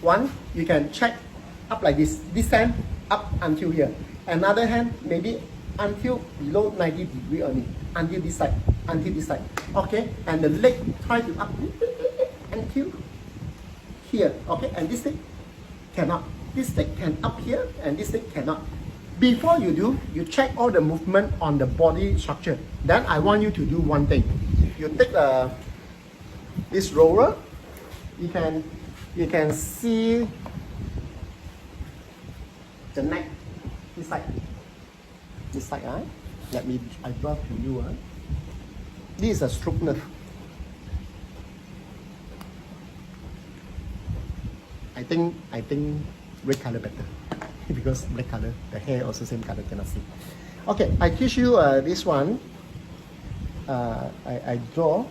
One, you can check up like this hand up until here. Another hand maybe until below 90 degree only, until this side, okay? And the leg try to up until here, okay? And this leg cannot. This leg can up here and this leg cannot. Before you do, you check all the movement on the body structure. Then I want you to do one thing. You take this roller. You can see the neck this side. Let me draw to you. This is a stroke nerve. I think red color better because black color, the hair also same color, cannot see. Okay, I teach you this one. I draw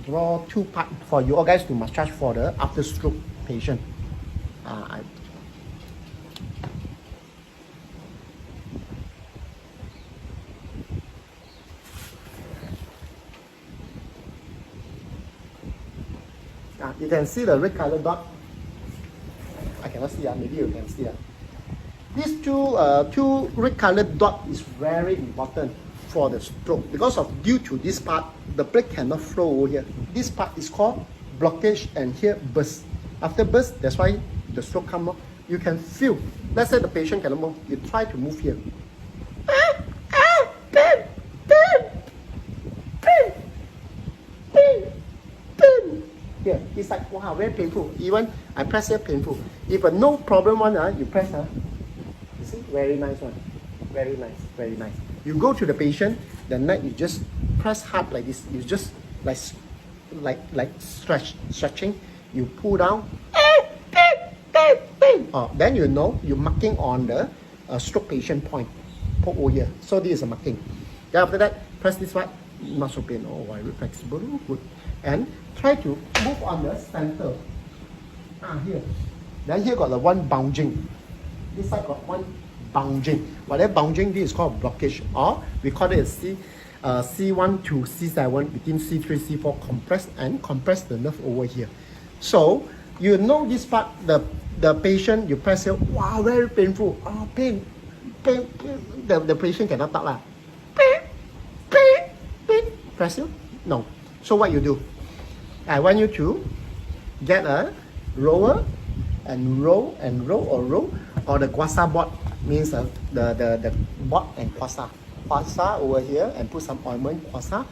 2 parts for you all guys to massage for the after stroke patient. You can see the red color dot. I cannot see, maybe you can see. These two red color dot is very important for the stroke because of due to this part, the blood cannot flow over here. This part is called blockage and here burst. After burst, that's why the stroke come up. You can feel. Let's say the patient cannot move. You try to move here. Here, it's like, wow, very painful. Even I press here, painful. If a no problem one, you press, you see, very nice one. Very nice, very nice. You go to the patient, the neck, you just press hard like this. You just like stretching. You pull down. Then you know you're marking on the stroke patient point. Poke over here. So this is a marking. Then after that, press this one. Not so pain. Oh, very flexible. Good. And try to move on the center. Here. Then here got the one bounding. This side got one bounding. Whatever bounding, this is called blockage, or we call it C1 to C7 between C3, C4 compress the nerve over here. So you know this part, the patient, you press here, wow, very painful. Oh, pain. The patient cannot talk lah. Pain. Press here? No. So what you do? I want you to get a roller and roll or the kwasa board, means the board and kwasa over here, and put some ointment kwasa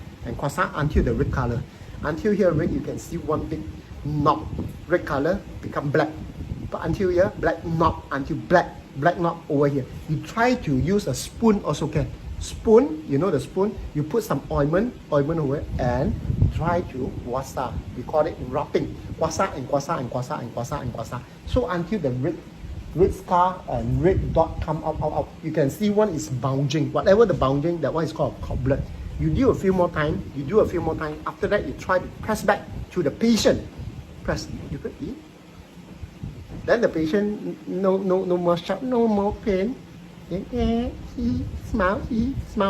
until the red color. Until here red, you can see one big knob. Red color become black. But until here black knob, until black knob over here. You try to use a spoon also can. Spoon, you know the spoon, you put some ointment over and try to kwasa. We call it wrapping. Kwasa. So until the red scar and red dot come out. You can see one is bounding. Whatever the bounding, that one is called cord blood. You do a few more time. After that, you try to press back to the patient. Press. You could eat. Then the patient no more sharp, no more pain. He smile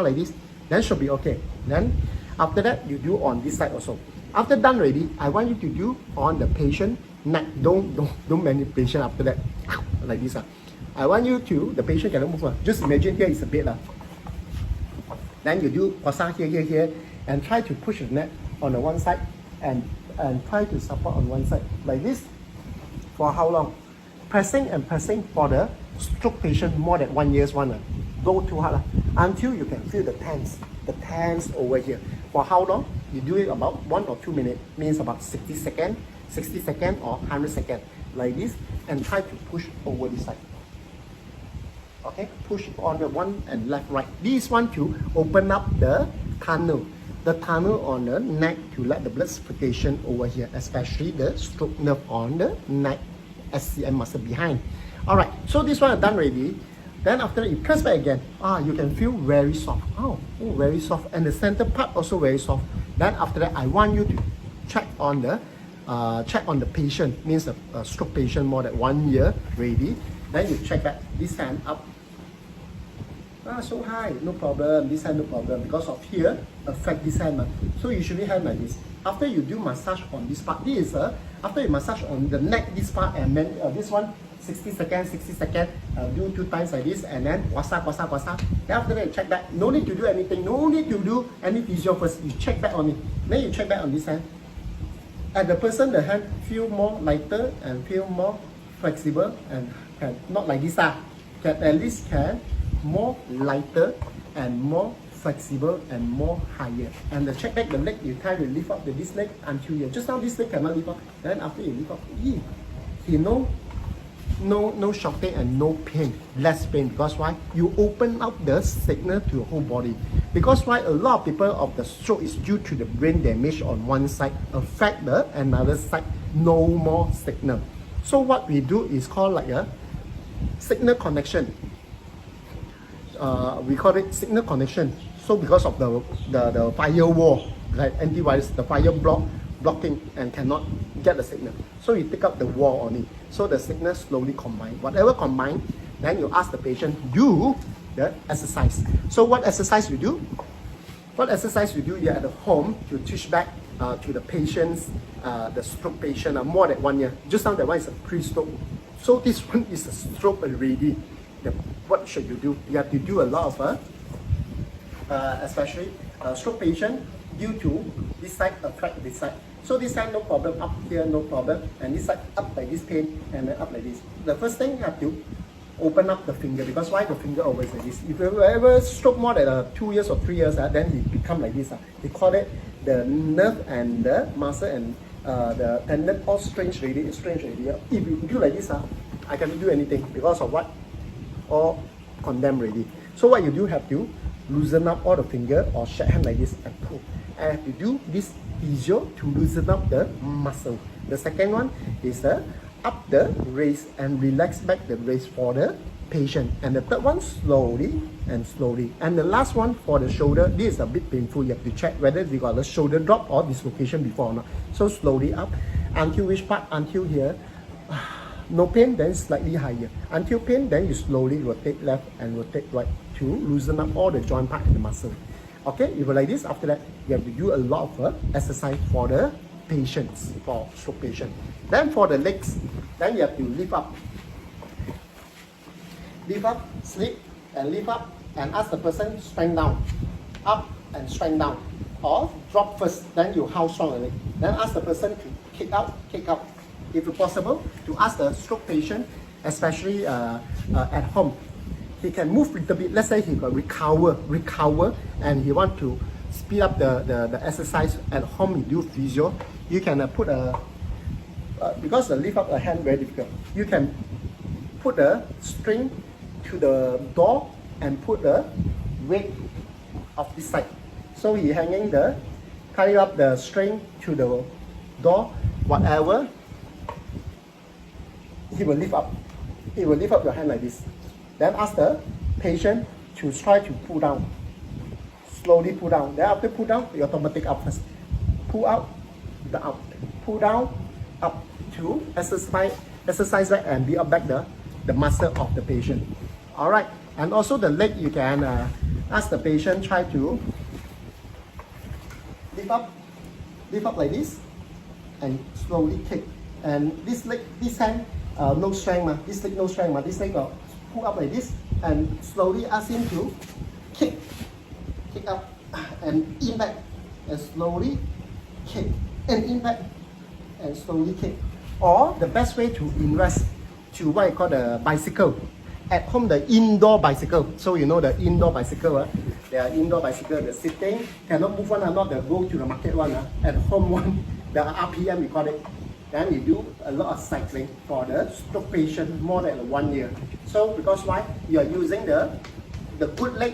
like this. Then should be okay. Then after that, you do on this side also. After done already, I want you to do on the patient neck. Don't manipulation after that. Like this. I want you to, the patient cannot move. Just imagine here is a bed. Then you do kwasa here, and try to push the neck on the one side and try to support on one side. Like this. For how long? Pressing for the stroke patient more than 1 year's one. Go too hard until you can feel the tense over here. For how long? You do it about 1 or 2 minutes, means about 60 seconds or 100 seconds. Like this, and try to push over this side. Okay, push on the one and left, right. This one to open up the tunnel on the neck to let the blood circulation over here, especially the stroke nerve on the neck, SCM muscle behind. Alright, so this one is done already. Then after that, you press back again. You can feel very soft. Oh, very soft. And the center part also very soft. Then after that, I want you to check on the patient, means a stroke patient more than 1 year already. Then you check back this hand up. So high, no problem. This hand, no problem. Because of here, affect this hand. So usually hand like this. after you do massage on this part, this is after you massage on the neck, this part, and then this one, 60 seconds, do 2 times like this, and then wasa. Then after that, you check back. No need to do anything. No need to do any physio first. You check back on it. Then you check back on this hand. And the person, the hand feel more lighter and feel more flexible, and not like this. Can at least more lighter and more flexible and more higher. And the check back the leg, you try to lift up this leg until you just now this leg cannot lift up. Then after you lift up, you know, no shocking and no pain, less pain. Because why? You open up the signal to your whole body. Because why? A lot of people of the stroke is due to the brain damage on one side, affect the another side, no more signal. So what we do is called like a signal connection. We call it signal connection. So because of the firewall, like antivirus, the blocking and cannot get the signal. So you take up the wall on it. So the signal slowly combine. Whatever combine, then you ask the patient do the exercise. So what exercise you do? What exercise you do? You're at the home to teach back to the patients, the stroke patient, more than 1 year. Just now that one is a pre-stroke. So this one is a stroke already. What should you do? You have to do a lot of especially stroke patient due to this side affect this side. So this side no problem, up here no problem, and this side up like this pain, and then up like this. The first thing you have to open up the finger, because why the finger always like this? If you ever stroke more than 2 years or 3 years, then it become like this. They call it the nerve and the muscle and the tendon all strange already. If you do like this, I cannot do anything because of what? All condemned already. So what you do, have to loosen up all the finger or shake hand like this and pull. And have to do this physio to loosen up the muscle. The second one is up the raise and relax back the raise for the patient. And the third one, slowly and slowly. And the last one for the shoulder, this is a bit painful. You have to check whether you got the shoulder drop or dislocation before or not. So slowly up until which part? Until here. No pain, then slightly higher. Until pain, then you slowly rotate left and rotate right to loosen up all the joint part and the muscle. Okay, if you like this, after that, you have to do a lot of exercise for the patients, for stroke patient. Then for the legs, then you have to lift up, sleep, and lift up, and ask the person strength down, up and strength down, or drop first, then you how strong the leg. Then ask the person to kick out. If it's possible, to ask the stroke patient, especially at home, he can move a little bit. Let's say he got recover, and he want to speed up the exercise at home. You do physio. You can put because the lift up a hand very difficult. You can put a string to the door and put the weight of this side. So he hanging tie up the string to the door, whatever. He will lift up. He will lift up your hand like this. Then ask the patient to try to pull down. Slowly pull down. Then after pull down, you automatic up first. Pull out, the up. Pull down, up to exercise that and build up back the muscle of the patient. Alright. And also the leg, you can ask the patient try to lift up like this and slowly kick. And this leg, this hand, no strength, this leg no strength, this leg pull up like this and slowly ask him to kick up and in back and slowly kick and in back and slowly kick. Or the best way to invest to what I call the bicycle. At home, the indoor bicycle. So you know the indoor bicycle, there are indoor bicycle, the sitting, cannot move one, not the go to the market one, at home one, the RPM we call it. Then you do a lot of cycling for the stroke patient more than 1 year. So because why? You are using the good leg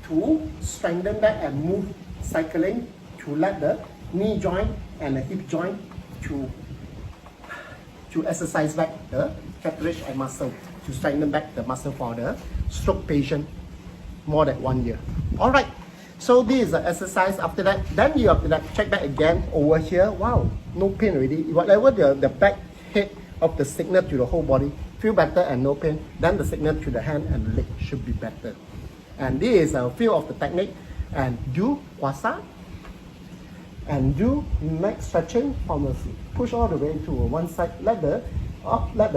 to strengthen back and move cycling to let the knee joint and the hip joint to exercise back the cartilage and muscle, to strengthen back the muscle for the stroke patient more than 1 year. Alright, so this is the exercise. After that, then you have to check back again over here. Wow, no pain already. Whatever the back head of the signal to the whole body, feel better and no pain, then the signal to the hand and the leg should be better. And this is a few of the technique. And do wasa, and do neck stretching from the push all the way to one side. Let the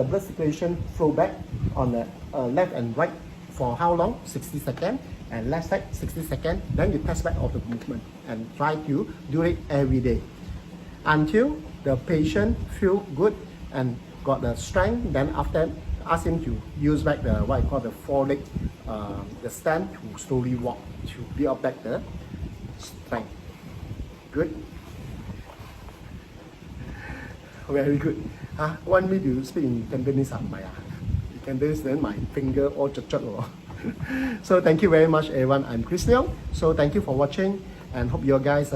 blood circulation flow back on the left and right for how long? 60 seconds, and left side 60 seconds. Then you press back of the movement and try to do it every day until the patient feel good and got the strength. Then after, ask him to use back the what I call the foreleg, the stand, to slowly walk to build up back the strength. Good. Very good. Want me to speak in Cantonese? Cantonese, then my finger all chut. So thank you very much, everyone. I'm Chris Leong. So thank you for watching, and hope you guys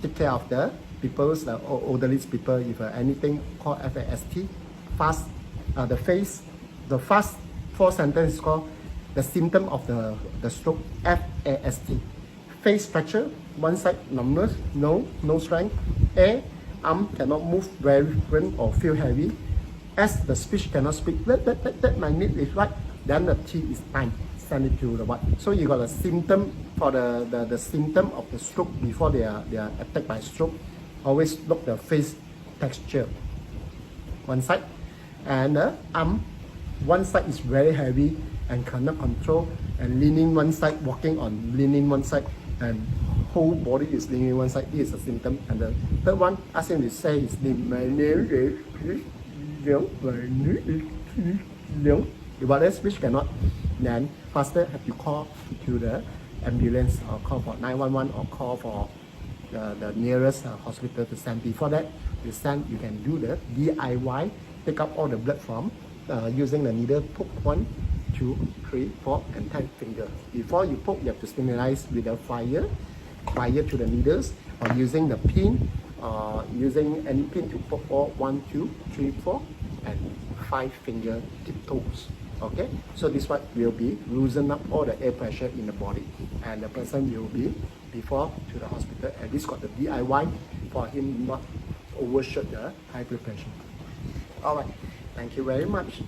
take care of the people's elderly people. If anything called FAST, fast, the fast 4 sentence is called the symptom of the stroke, FAST. Face fracture, one side numbness, no strength. A, arm cannot move very frequent or feel heavy. S, the speech cannot speak. That my need is right. Then the T is time. Send it to the what. So you got a symptom for the symptom of the stroke before they are attacked by stroke. Always look the face texture. One side, and the arm, one side is very heavy and cannot control, and leaning one side, walking on leaning one side, and whole body is leaning one side. This is a symptom. And the third one, ask him to say his name. My name is Leong. My name is Leong. If other speech cannot, then faster have to call to the ambulance or call for 911 or call for the nearest hospital to send. Before that, you can do the DIY, take up all the blood from using the needle, poke 1, 2, 3, 4, and 10 fingers. Before you poke, you have to sterilize with a fire to the needles, or using the pin, using any pin to poke all 1, 2, 3, 4, and 5 finger tiptoes. Okay, so this one will be loosen up all the air pressure in the body, and the person will be before to the hospital. And this got the DIY for him not overshoot the high blood pressure. All right, thank you very much.